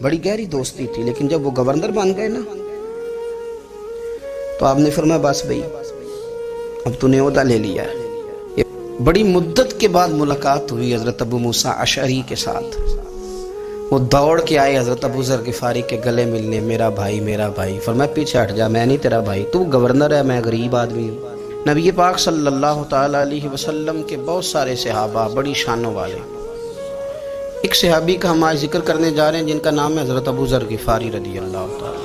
بڑی گہری دوستی تھی، لیکن جب وہ گورنر بن گئے نا تو آپ نے فرمایا بس بھائی اب تو نے عہدہ لے لیا ہے۔ بڑی مدت کے بعد ملاقات ہوئی حضرت ابو موسیٰ اشعری کے ساتھ، وہ دوڑ کے آئے حضرت ابو ذر غفاری کے گلے ملنے، میرا بھائی میرا بھائی۔ فرمایا پیچھے ہٹ جا، میں نہیں تیرا بھائی، تو گورنر ہے، میں غریب آدمی ہوں۔ نبی پاک صلی اللہ تعالیٰ علیہ وسلم کے بہت سارے صحابہ بڑی شانوں والے، ایک صحابی کا ہم آج ذکر کرنے جا رہے ہیں جن کا نام ہے حضرت ابو ذر غفاری رضی اللہ تعالیٰ۔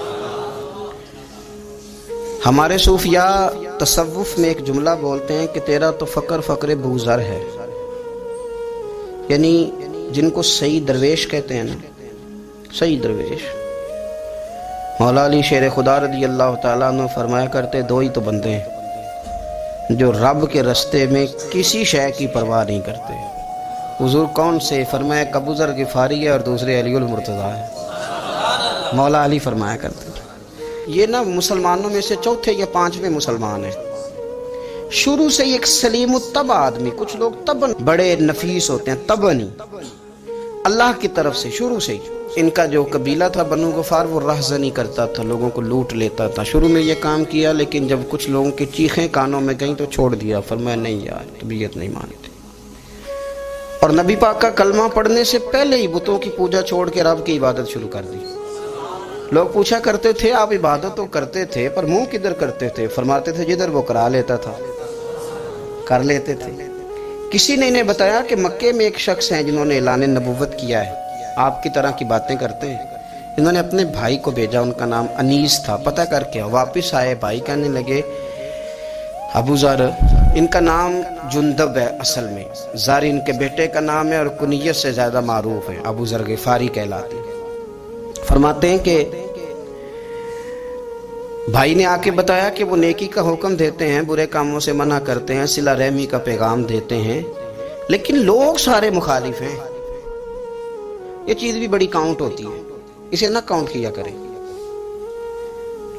ہمارے صوفیاء تصوف میں ایک جملہ بولتے ہیں کہ تیرا تو فقر فقر ابو ذر ہے، یعنی جن کو صحیح درویش کہتے ہیں نا، صحیح درویش۔ مولا علی شیر خدا رضی اللہ تعالیٰ عنہ فرمایا کرتے دو ہی تو بندے ہیں جو رب کے رستے میں کسی شے کی پرواہ نہیں کرتے۔ حضور کون سے؟ فرمایا ابو ذر غفاری ہے اور دوسرے علی المرتضیٰ ہے۔ مولا علی فرمایا کرتے یہ نا مسلمانوں میں سے چوتھے یا پانچویں مسلمان ہیں، شروع سے ایک سلیم الطبع آدمی، کچھ لوگ طبعاً بڑے نفیس ہوتے ہیں، طبعاً اللہ کی طرف سے شروع سے ہی۔ ان کا جو قبیلہ تھا بنو غفار وہ رہزنی کرتا تھا، لوگوں کو لوٹ لیتا تھا، شروع میں یہ کام کیا، لیکن جب کچھ لوگوں کی چیخیں کانوں میں گئیں تو چھوڑ دیا، فرمایا نہیں یار طبیعت نہیں مانتی۔ اور نبی پاک کا کلمہ پڑھنے سے پہلے ہی بتوں کی پوجا چھوڑ کے رب کی عبادت شروع کر دی۔ لوگ پوچھا کرتے تھے آپ عبادت تو کرتے تھے پر منہ کدھر کرتے تھے؟ فرماتے تھے جدھر وہ کرا لیتا تھا کر لیتے تھے۔ کسی نے انہیں بتایا کہ مکے میں ایک شخص ہیں جنہوں نے اعلان نبوت کیا ہے، آپ کی طرح کی باتیں کرتے ہیں۔ انہوں نے اپنے بھائی کو بھیجا، ان کا نام انیس تھا، پتہ کر کے واپس آئے، بھائی کہنے لگے ابو ذر ان کا نام جندب ہے، اصل میں ذر ان کے بیٹے کا نام ہے اور کنیت سے زیادہ معروف ہے، ابو ذر غفاری کہلاتے ہیں۔ فرماتے ہیں کہ بھائی نے آ کے بتایا کہ وہ نیکی کا حکم دیتے ہیں، برے کاموں سے منع کرتے ہیں، صلہ رحمی کا پیغام دیتے ہیں، لیکن لوگ سارے مخالف ہیں۔ یہ چیز بھی بڑی کاؤنٹ ہوتی ہے، اسے نہ کاؤنٹ کیا کریں۔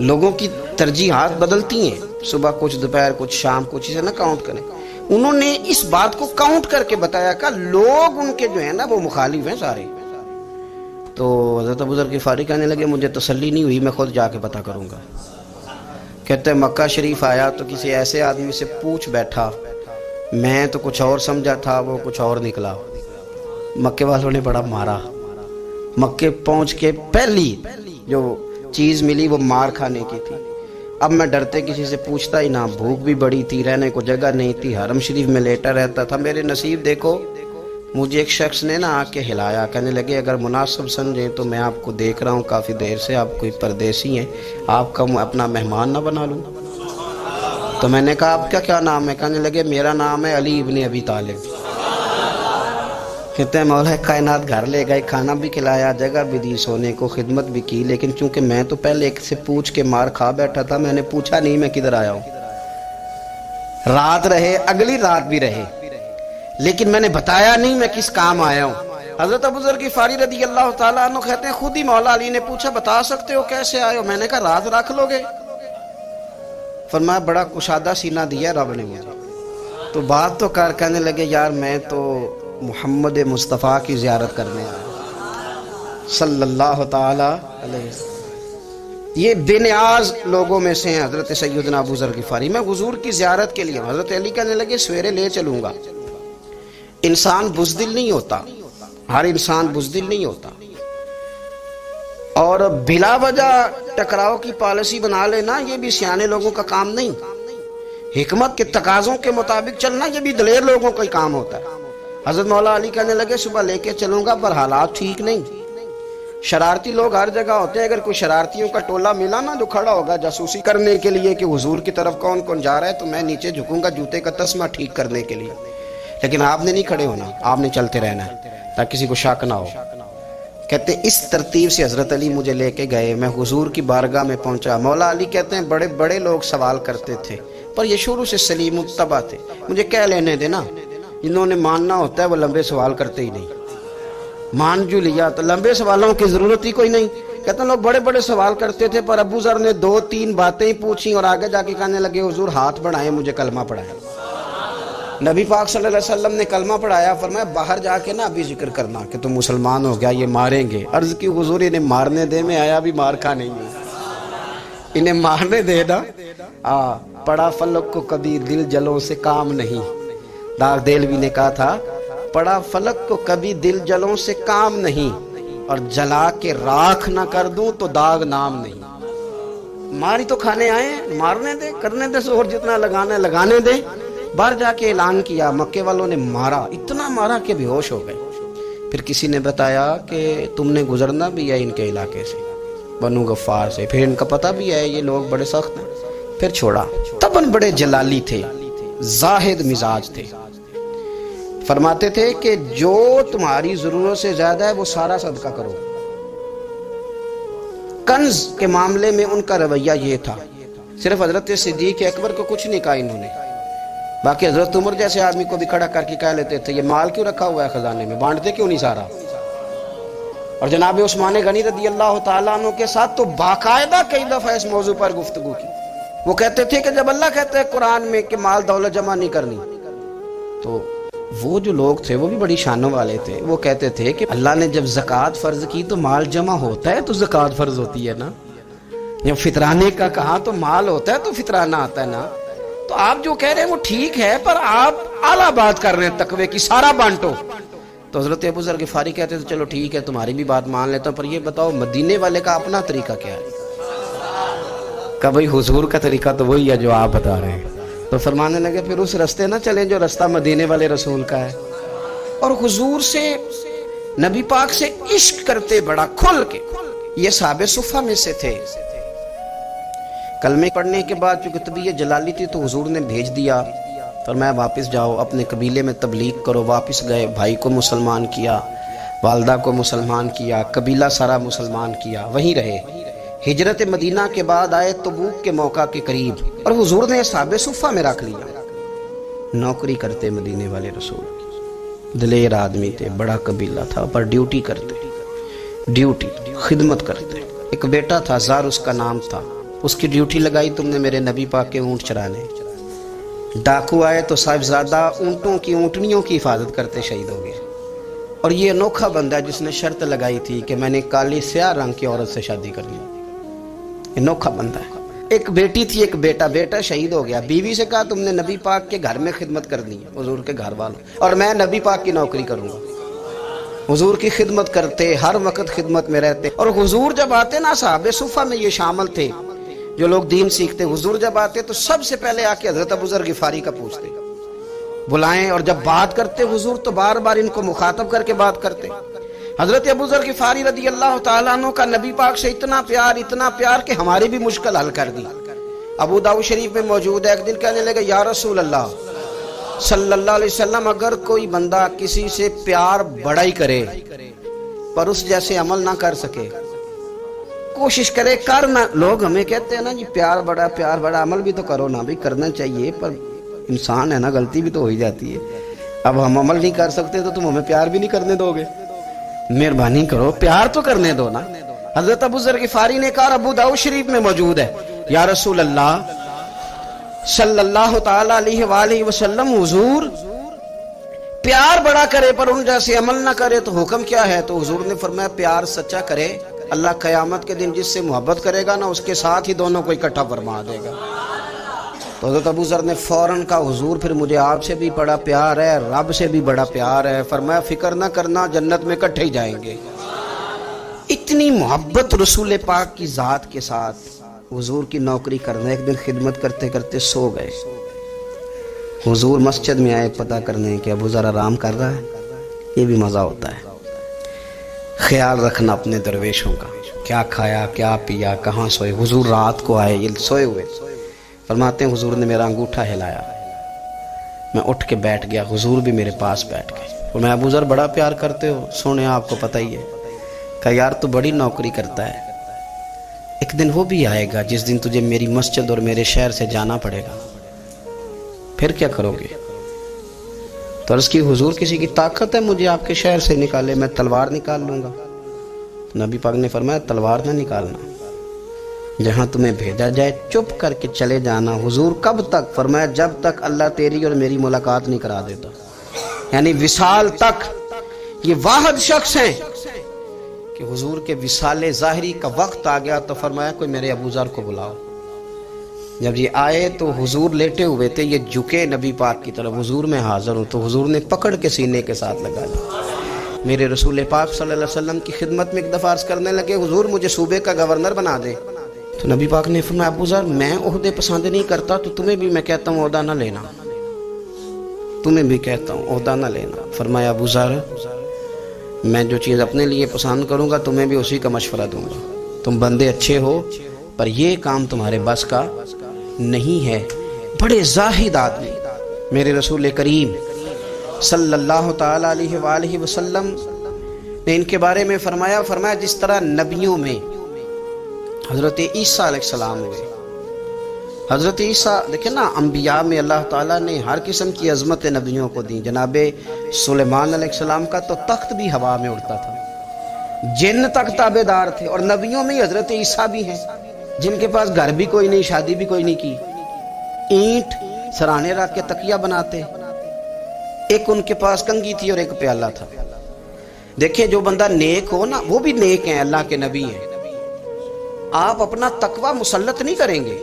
لوگوں کی ترجیحات بدلتی ہیں، صبح کچھ دوپہر کچھ شام کچھ، اسے نہ کاؤنٹ کریں۔ انہوں نے اس بات کو کاؤنٹ کر کے بتایا کہ لوگ ان کے جو ہیں نا وہ مخالف ہیں سارے۔ تو حضرت ابو ذر غفاری کہنے لگے مجھے تسلی نہیں ہوئی، میں خود جا کے پتہ کروں گا۔ کہتے ہیں مکہ شریف آیا تو کسی ایسے آدمی سے پوچھ بیٹھا، میں تو کچھ اور سمجھا تھا، وہ کچھ اور نکلا۔ مکے والوں نے بڑا مارا، مکے پہنچ کے پہلی جو چیز ملی وہ مار کھانے کی تھی۔ اب میں ڈرتے کسی سے پوچھتا ہی نہ، بھوک بھی بڑی تھی، رہنے کو جگہ نہیں تھی، حرم شریف میں لیٹا رہتا تھا۔ میرے نصیب دیکھو، مجھے ایک شخص نے نا آ کے ہلایا، کہنے لگے اگر مناسب سمجھیں تو میں آپ کو دیکھ رہا ہوں کافی دیر سے، آپ کوئی پردیسی ہیں، آپ کا اپنا مہمان نہ بنا لوں؟ تو میں نے کہا آپ کا کیا نام ہے؟ کہنے لگے میرا نام ہے علی ابن ابی طالب۔ کہتے ہیں مولا کائنات گھر لے گئے، کھانا بھی کھلایا، جگہ بھی دی سونے کو، خدمت بھی کی، لیکن چونکہ میں تو پہلے ایک سے پوچھ کے مار کھا بیٹھا تھا، میں نے پوچھا نہیں میں کدھر آیا ہوں۔ رات رہے، اگلی رات بھی رہے، لیکن میں نے بتایا نہیں میں کس کام آیا ہوں۔ حضرت ابو ذر غفاری رضی اللہ تعالیٰ عنہ کہتے ہیں خود ہی مولا علی نے پوچھا بتا سکتے ہو کیسے آئے ہو؟ میں نے کہا راز رکھ لو گے؟ فرمایا بڑا کشادہ سینہ دیا رب نے مجھے، تو بات تو کر۔ کہنے لگے یار میں تو محمد مصطفیٰ کی زیارت کرنے آیا صلی اللہ تعالی علیہ وسلم۔ یہ بے نیاز لوگوں میں سے ہیں حضرت سیدنا ابو ذر غفاری۔ میں حضور کی زیارت کے لیے، حضرت علی کہنے لگے سویرے لے چلوں گا۔ انسان بزدل نہیں ہوتا، ہر انسان بزدل نہیں ہوتا، اور بلا وجہ ٹکراؤ کی پالیسی بنا لینا یہ بھی سیانے لوگوں کا کام نہیں۔ حکمت کے تقاضوں کے مطابق چلنا یہ بھی دلیر لوگوں کا ہی کام ہوتا ہے۔ حضرت مولا علی کہنے لگے صبح لے کے چلوں گا پر حالات ٹھیک نہیں، شرارتی لوگ ہر جگہ ہوتے ہیں، اگر کوئی شرارتیوں کا ٹولہ ملا نا جو کھڑا ہوگا جاسوسی کرنے کے لیے کہ حضور کی طرف کون کون جا رہا ہے، تو میں نیچے جھکوں گا جوتے کا تسمہ ٹھیک کرنے کے لیے، لیکن آپ نے نہیں کھڑے ہونا، آپ نے چلتے رہنا ہے تاکہ کسی کو شک نہ ہو۔ کہتے ہیں اس ترتیب سے حضرت علی مجھے لے کے گئے، میں حضور کی بارگاہ میں پہنچا۔ مولا علی کہتے ہیں بڑے بڑے لوگ سوال کرتے تھے پر یہ شروع سے سلیم الطبع تھے، مجھے کہہ لینے دینا، جنہوں نے ماننا ہوتا ہے وہ لمبے سوال کرتے ہی نہیں، مان جو لیا تو لمبے سوالوں کی ضرورت ہی کوئی نہیں۔ کہتے ہیں لوگ بڑے بڑے سوال کرتے تھے پر ابو ذر نے 2-3 باتیں ہی پوچھی اور آگے جا کے کہنے لگے حضور ہاتھ بڑھائیں مجھے کلمہ پڑھائیں۔ نبی پاک صلی اللہ علیہ وسلم نے کلمہ پڑھایا، فرمایا باہر جا کے نا ابھی ذکر کرنا کہ تم مسلمان ہو گیا، یہ ماریں گے۔ عرض کی حضور انہیں مارنے دے، میں آیا بھی مار کھا نہیں ہوں، انہیں مارنے دے نا۔ پڑا فلک کو کبھی دل جلوں سے کام نہیں، داغ دہلوی نے کہا تھا پڑا فلک کو کبھی دل جلوں سے کام نہیں، اور جلا کے راکھ نہ کر دوں تو داغ نام نہیں۔ ماری تو کھانے آئے ہیں، مارنے دے، کرنے دے زور جتنا لگانا ہے لگانے دے۔ باہر جا کے اعلان کیا، مکے والوں نے مارا، اتنا مارا کہ بے ہوش ہو گئے۔ پھر کسی نے بتایا کہ تم نے گزرنا بھی ہے ان کے علاقے سے، بنو غفار سے، پھر ان کا پتہ بھی ہے یہ لوگ بڑے سخت ہیں، پھر چھوڑا۔ تبن بڑے جلالی تھے، زاہد مزاج تھے، فرماتے تھے کہ جو تمہاری ضرورت سے زیادہ ہے وہ سارا صدقہ کرو۔ کنز کے معاملے میں ان کا رویہ یہ تھا، صرف حضرت صدیق اکبر کو کچھ نہیں کہا انہوں نے، باقی حضرت عمر جیسے آدمی کو بھی کھڑا کر کے کہہ لیتے تھے یہ مال کیوں رکھا ہوا ہے خزانے میں، بانٹتے کیوں نہیں سارا؟ اور جناب عثمان غنی رضی اللہ تعالیٰ عنہ کے ساتھ تو باقاعدہ کئی دفعہ اس موضوع پر گفتگو کی۔ وہ کہتے تھے کہ جب اللہ کہتا ہے قرآن میں کہ مال دولت جمع نہیں کرنی، تو وہ جو لوگ تھے وہ بھی بڑی شانوں والے تھے، وہ کہتے تھے کہ اللہ نے جب زکوٰۃ فرض کی تو مال جمع ہوتا ہے تو زکوٰۃ فرض ہوتی ہے نا، جب فطرانے کا کہا تو مال ہوتا ہے تو فطرانہ آتا ہے نا۔ تو آپ جو کہہ رہے ہیں وہ ٹھیک ہے، پر آپ اعلیٰ بات کر رہے ہیں تقوی کی، سارا بانٹو۔ تو حضرت ابو ذر غفاری کہتے تھے چلو ٹھیک ہے تمہاری بھی بات مان لیتا ہوں، پر یہ بتاؤ مدینے والے کا اپنا طریقہ کیا ہے؟ کہ بھئی حضور کا طریقہ تو وہی ہے جو آپ بتا رہے ہیں۔ تو فرمانے لگے پھر اس رستے نہ چلیں جو رستہ مدینے والے رسول کا ہے، اور حضور سے، نبی پاک سے عشق کرتے بڑا کھل کے۔ یہ صحابہ صفہ میں سے تھے۔ کلمے پڑھنے کے بعد چونکہ طبیعت جلالی تھی تو حضور نے بھیج دیا، فرمایا واپس جاؤ اپنے قبیلے میں تبلیغ کرو۔ واپس گئے، بھائی کو مسلمان کیا، والدہ کو مسلمان کیا، قبیلہ سارا مسلمان کیا، وہیں رہے۔ ہجرت مدینہ کے بعد آئے تبوک کے موقع کے قریب، اور حضور نے صحابہ صفہ میں رکھ لیا۔ نوکری کرتے مدینے والے رسول، دلیر آدمی تھے، بڑا قبیلہ تھا، پر ڈیوٹی کرتے، ڈیوٹی خدمت کرتے۔ ایک بیٹا تھا زار اس کا نام تھا، اس کی ڈیوٹی لگائی تم نے میرے نبی پاک کے اونٹ چرانے۔ ڈاکو آئے تو صاحبزادہ اونٹوں کی، اونٹنیوں کی حفاظت کرتے شہید ہو گئے۔ اور یہ انوکھا بندہ جس نے شرط لگائی تھی کہ میں نے کالی سیاہ رنگ کی عورت سے شادی کرنی، انوکھا بندہ ہے۔ ایک بیٹی تھی، ایک بیٹا، بیٹا شہید ہو گیا، بیوی سے کہا تم نے نبی پاک کے گھر میں خدمت کرنی ہے، حضور کے گھر والوں، اور میں نبی پاک کی نوکری کروں گا۔ حضور کی خدمت کرتے، ہر وقت خدمت میں رہتے۔ اور حضور جب آتے نا، صحابہ صفہ میں یہ شامل تھے جو لوگ دین سیکھتے، حضور جب آتے تو سب سے پہلے آ کے حضرت ابو ذر غفاری کا پوچھتے، بلائیں، اور جب بات کرتے حضور تو بار بار ان کو مخاطب کر کے بات کرتے۔ حضرت ابو ذر غفاری رضی اللہ تعالیٰ عنہ کا نبی پاک سے اتنا پیار کہ ہماری بھی مشکل حل کر دی۔ ابو داؤد شریف میں موجود ہے، ایک دن کہنے لگے یا رسول اللہ صلی اللہ علیہ وسلم، اگر کوئی بندہ کسی سے پیار بڑا ہی کرے پر اس جیسے عمل نہ کر سکے، کوشش کرے کرنا، لوگ ہمیں کہتے ہیں نا جی پیار بڑا، عمل بھی تو کرو نا، بھی کرنا چاہیے، پر انسان ہے نا، غلطی بھی تو ہو ہی جاتی ہے۔ اب ہم عمل نہیں کر سکتے تو تم ہمیں پیار بھی نہیں کرنے دو گے، مہربانی کرو پیار تو کرنے دو نا۔ حضرت ابو ذر غفاری نے کہا، ابو داؤد شریف میں موجود ہے، یا رسول اللہ صلی اللہ تعالی علیہ وآلہ وسلم، حضور پیار بڑا کرے پر ان جیسے عمل نہ کرے تو حکم کیا ہے؟ تو حضور نے فرمایا پیار سچا کرے، اللہ قیامت کے دن جس سے محبت کرے گا نا اس کے ساتھ ہی دونوں کو اکٹھا فرما دے گا۔ تو حضرت ابو ذر نے فوراً کہا، حضور پھر مجھے آپ سے بھی بڑا پیار ہے، رب سے بھی بڑا پیار ہے۔ فرمایا فکر نہ کرنا، جنت میں اکٹھے ہی جائیں گے۔ اتنی محبت رسول پاک کی ذات کے ساتھ حضور کی نوکری کرنا۔ ایک دن خدمت کرتے کرتے سو گئے، حضور مسجد میں آئے پتہ کرنے کہ ابو ذر آرام کر رہا ہے۔ یہ بھی مزہ ہوتا ہے، خیال رکھنا اپنے درویشوں کا، کیا کھایا کیا پیا، کہاں سوئے۔ حضور رات کو آئے، یہ سوئے ہوئے، فرماتے ہیں حضور نے میرا انگوٹھا ہلایا، میں اٹھ کے بیٹھ گیا، حضور بھی میرے پاس بیٹھ گئے۔ اور میں ابو ذر بڑا پیار کرتے ہو، سونے آپ کو پتہ ہی ہے، کہ یار تو بڑی نوکری کرتا ہے، ایک دن وہ بھی آئے گا جس دن تجھے میری مسجد اور میرے شہر سے جانا پڑے گا، پھر کیا کرو گے؟ تو عرض کی حضور کسی کی طاقت ہے مجھے آپ کے شہر سے نکالے؟ میں تلوار نکال لوں گا۔ نبی پاک نے فرمایا تلوار نہ نکالنا، جہاں تمہیں بھیجا جائے چپ کر کے چلے جانا۔ حضور کب تک؟ فرمایا جب تک اللہ تیری اور میری ملاقات نہیں کرا دیتا، یعنی وصال تک۔ یہ واحد شخص ہیں کہ حضور کے وصال ظاہری کا وقت آ گیا تو فرمایا کوئی میرے ابو ذر کو بلاؤ۔ جب یہ آئے تو حضور لیٹے ہوئے تھے، یہ جھکے نبی پاک کی طرف، حضور میں حاضر ہوں، تو حضور نے پکڑ کے سینے کے ساتھ لگا لیا۔ میرے رسول پاک صلی اللہ علیہ وسلم کی خدمت میں ایک دفعہ عرض کرنے لگے حضور مجھے صوبے کا گورنر بنا دے، تو نبی پاک نے فرمایا ابو ذر میں عہدے پسند نہیں کرتا، تو تمہیں بھی میں کہتا ہوں عہدہ نہ لینا، تمہیں بھی کہتا ہوں عہدہ نہ لینا۔ فرمایا ابو ذر میں جو چیز اپنے لیے پسند کروں گا تمہیں بھی اسی کا مشورہ دوں گا، تم بندے اچھے ہو پر یہ کام تمہارے بس کا نہیں ہے۔ بڑے زاہد آدمی میرے رسول کریم صلی اللہ تعالی علیہ وآلہ وسلم نے ان کے بارے میں فرمایا جس طرح نبیوں میں حضرت عیسیٰ علیہ السلام ہوئے، حضرت عیسیٰ دیکھیں نا، انبیاء میں اللہ تعالیٰ نے ہر قسم کی عظمت نبیوں کو دی۔ جناب سلیمان علیہ السلام کا تو تخت بھی ہوا میں اڑتا تھا، جن تک تابع دار تھے، اور نبیوں میں حضرت عیسیٰ بھی ہیں جن کے پاس گھر بھی کوئی نہیں، شادی بھی کوئی نہیں کی، اینٹ سرانے رکھ کے تکیہ بناتے، ایک ان کے پاس کنگھی تھی اور ایک پیالہ تھا۔ دیکھیں جو بندہ نیک ہو نا وہ بھی نیک ہیں، اللہ کے نبی ہیں۔ آپ اپنا تقوی مسلط نہیں کریں گے،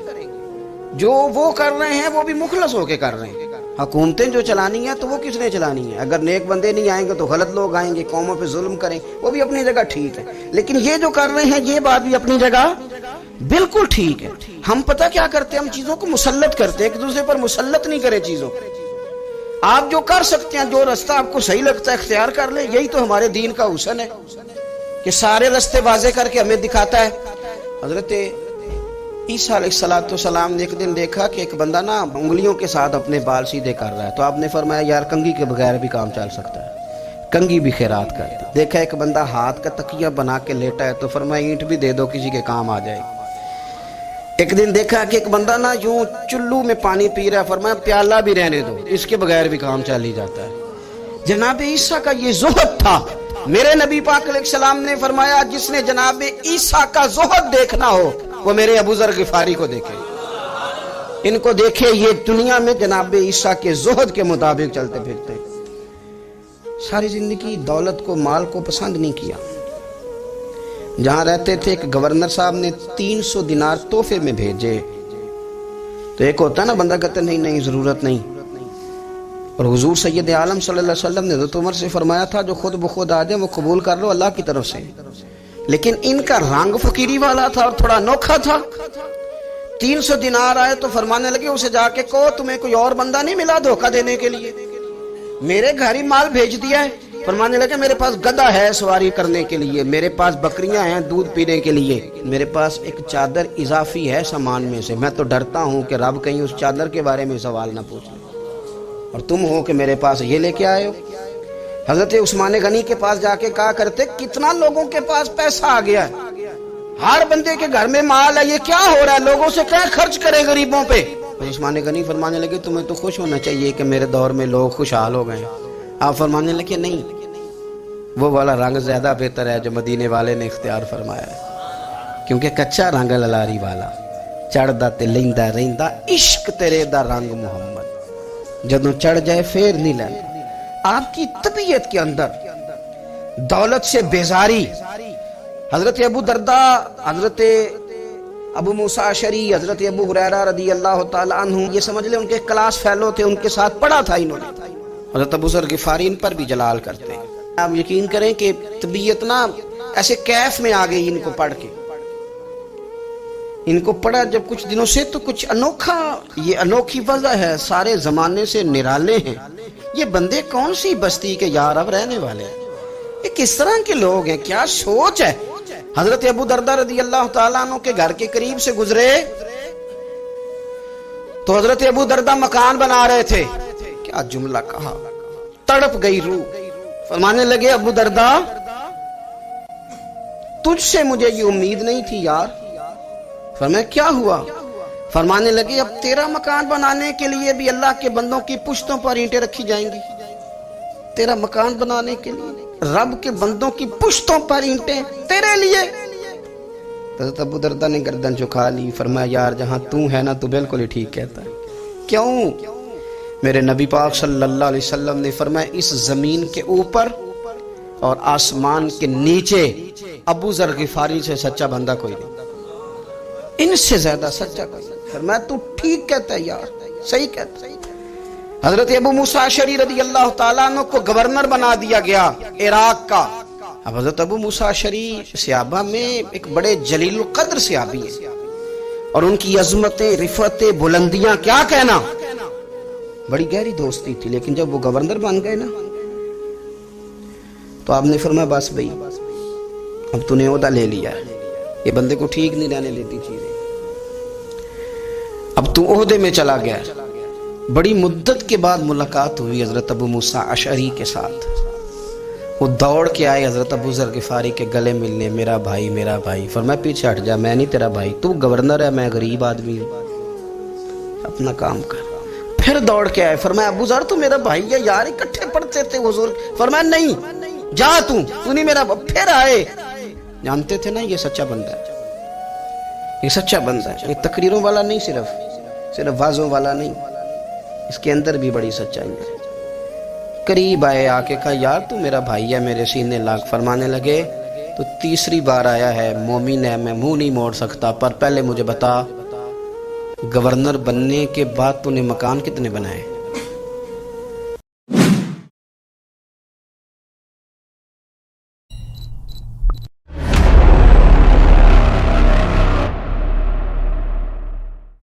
جو وہ کر رہے ہیں وہ بھی مخلص ہو کے کر رہے ہیں۔ حکومتیں جو چلانی ہیں تو وہ کس نے چلانی ہیں؟ اگر نیک بندے نہیں آئیں گے تو غلط لوگ آئیں گے، قوموں پہ ظلم کریں، وہ بھی اپنی جگہ ٹھیک ہے، لیکن یہ جو کر رہے ہیں یہ بات بھی اپنی جگہ بالکل ٹھیک ہے۔ ہم پتہ کیا کرتے ہیں؟ ہم چیزوں کو مسلط کرتے ہیں، ایک دوسرے پر مسلط نہیں کریں چیزوں کو۔ آپ جو کر سکتے ہیں، جو رستہ آپ کو صحیح لگتا ہے اختیار کر لیں، یہی تو ہمارے دین کا حسن ہے کہ سارے رستے واضح کر کے ہمیں دکھاتا ہے۔ حضرت عیسیٰ علیہ السلام نے ایک دن دیکھا کہ ایک بندہ نا انگلیوں کے ساتھ اپنے بال سیدھے کر رہا ہے، تو آپ نے فرمایا یار کنگھی کے بغیر بھی کام چل سکتا ہے، کنگھی بھی خیرات کرتی۔ دیکھا ایک بندہ ہاتھ کا تکیہ بنا کے لیٹا ہے، تو فرمایا اینٹ بھی دے دو کسی کے کام آ جائے۔ ایک دن دیکھا کہ ایک بندہ نا یوں چلو میں پانی پی رہا ہے، فرمایا پیالہ بھی رہنے دو، اس کے بغیر بھی کام چل ہی جاتا ہے۔ جناب عیسیٰ کا یہ زہد تھا۔ میرے نبی پاک علیہ السلام نے فرمایا جس نے جناب عیسیٰ کا زہد دیکھنا ہو وہ میرے ابو ذر غفاری کو دیکھے، ان کو دیکھے، یہ دنیا میں جناب عیسیٰ کے زہد کے مطابق چلتے پھرتے، ساری زندگی دولت کو مال کو پسند نہیں کیا۔ جہاں رہتے تھے ایک گورنر صاحب نے 300 دینار تحفے میں بھیجے، تو ایک ہوتا ہے نا بندہ کہتا نہیں نہیں ضرورت نہیں، اور حضور سید عالم صلی اللہ علیہ وسلم نے حضرت عمر سے فرمایا تھا جو خود بخود آ جائے وہ قبول کر لو اللہ کی طرف سے، لیکن ان کا رنگ فقیری والا تھا اور تھوڑا انوکھا تھا۔ 300 دینار آئے تو فرمانے لگے اسے جا کے کہو تمہیں کوئی اور بندہ نہیں ملا دھوکہ دینے کے لیے، میرے گھر ہی مال بھیج دیا ہے۔ فرمانے لگے میرے پاس گدھا ہے سواری کرنے کے لیے، میرے پاس بکریاں ہیں دودھ پینے کے لیے، میرے پاس ایک چادر اضافی ہے سامان میں سے، میں تو ڈرتا ہوں کہ رب کہیں اس چادر کے بارے میں سوال نہ پوچھ لے، اور تم ہو کہ میرے پاس یہ لے کے آئے ہو۔ حضرت عثمان غنی کے پاس جا کے کہا کرتے کتنا لوگوں کے پاس پیسہ آ گیا ہے، ہر بندے کے گھر میں مال ہے، یہ کیا ہو رہا ہے، لوگوں سے کیا خرچ کرے غریبوں پہ۔ عثمان غنی فرمانے لگے تمہیں تو خوش ہونا چاہیے کہ میرے دور میں لوگ خوشحال ہو گئے۔ آپ فرمانے لگے نہیں، وہ والا رنگ زیادہ بہتر ہے جو مدینے والے نے اختیار فرمایا ہے، کیونکہ کچا رنگ للاری والا چڑھدا تے لیندا رہندا عشق تیرے دا رنگ محمد، جدوں چڑھ جائے پھر نہیں لینا۔ آپ کی طبیعت کے اندر دولت سے بیزاری، حضرت ابو درداء، حضرت ابو موسیٰ اشعری، حضرت ابو ہریرہ رضی اللہ تعالی عنہ، یہ سمجھ لیں ان کے کلاس فیلو تھے، ان کے ساتھ پڑھا تھا انہوں نے۔ حضرت ابو ذر غفاری ان پر بھی جلال کرتے ہیں۔ آپ یقین کریں کہ طبیعت نا ایسے کیف میں آ گئی ان کو پڑھ کے، ان کو پڑھا جب کچھ دنوں سے تو کچھ انوکھا، یہ انوکھی وضع ہے، سارے زمانے سے نرالے ہیں، یہ بندے کون سی بستی کے یار اب رہنے والے ہیں، یہ کس طرح کے لوگ ہیں، کیا سوچ ہے۔ حضرت ابو درداء رضی اللہ تعالیٰ عنہ کے گھر کے قریب سے گزرے تو حضرت ابو درداء مکان بنا رہے تھے، کیا جملہ کہا، تڑپ گئی روح۔ فرمانے لگے ابو درداء تجھ سے مجھے یہ امید نہیں تھی یار۔ فرمایا کیا ہوا؟ فرمانے لگے اب تیرا مکان بنانے کے لیے بھی اللہ کے بندوں کی پشتوں پر اینٹیں رکھی جائیں گی، تیرا مکان بنانے کے لیے رب کے بندوں کی پشتوں پر اینٹیں تیرے لیے۔ حضرت ابو دردہ نے گردن جھکا لی، فرمایا یار جہاں تو ہے نا تو بالکل ہی ٹھیک کہتا ہے۔ کیوں؟ میرے نبی پاک صلی اللہ علیہ وسلم نے فرمایا اس زمین کے اوپر اور آسمان کے نیچے ابو ذر غفاری سے سچا بندہ کوئی نہیں، ان سے زیادہ سچا کوئی نہیں۔ فرمایا تو ٹھیک کہتا ہے یار، صحیح کہتا ہے۔ حضرت ابو موسیٰ اشعری رضی اللہ تعالیٰ عنہ کو گورنر بنا دیا گیا عراق کا۔ اب حضرت ابو موسیٰ اشعری صحابہ میں ایک بڑے جلیل القدر صحابی ہیں، اور ان کی عظمتیں، رفعتیں، بلندیاں کیا کہنا، بڑی گہری دوستی تھی۔ لیکن جب وہ گورنر بن گئے نا تو آپ نے فرمایا بس بھئی اب تو نے عہدہ لے لیا ہے، یہ بندے کو ٹھیک نہیں رہنے لیتی چیزیں، اب تو عہدے میں چلا گیا۔ بڑی مدت کے بعد ملاقات ہوئی حضرت ابو موسیٰ اشعری کے ساتھ، وہ دوڑ کے آئے حضرت ابو ذر غفاری کے گلے ملنے، میرا بھائی میرا بھائی۔ فرمایا پیچھے ہٹ جا، میں نہیں تیرا بھائی، تو گورنر ہے، میں غریب آدمی ہوں، اپنا کام کر۔ پھر دوڑ کے آئے، فرمایا ابو ذر تو میرا بھائی ہے یار، اکٹھے پڑھتے تھے حضور۔ فرمایا نہیں جا تو نہیں میرا۔ پھر آئے، جانتے تھے نا یہ سچا بندہ ہے، یہ سچا بندہ ہے، یہ تقریروں والا نہیں، صرف وعظوں والا نہیں، اس کے اندر بھی بڑی سچائی ہے۔ قریب آئے، آ کے کہا یار تو میرا بھائی ہے، میرے سینے لاگ۔ فرمانے لگے تو تیسری بار آیا ہے، مومن ہے، میں منہ نہیں موڑ سکتا، پر پہلے مجھے بتا گورنر بننے کے بعد تو نے مکان کتنے بنائے؟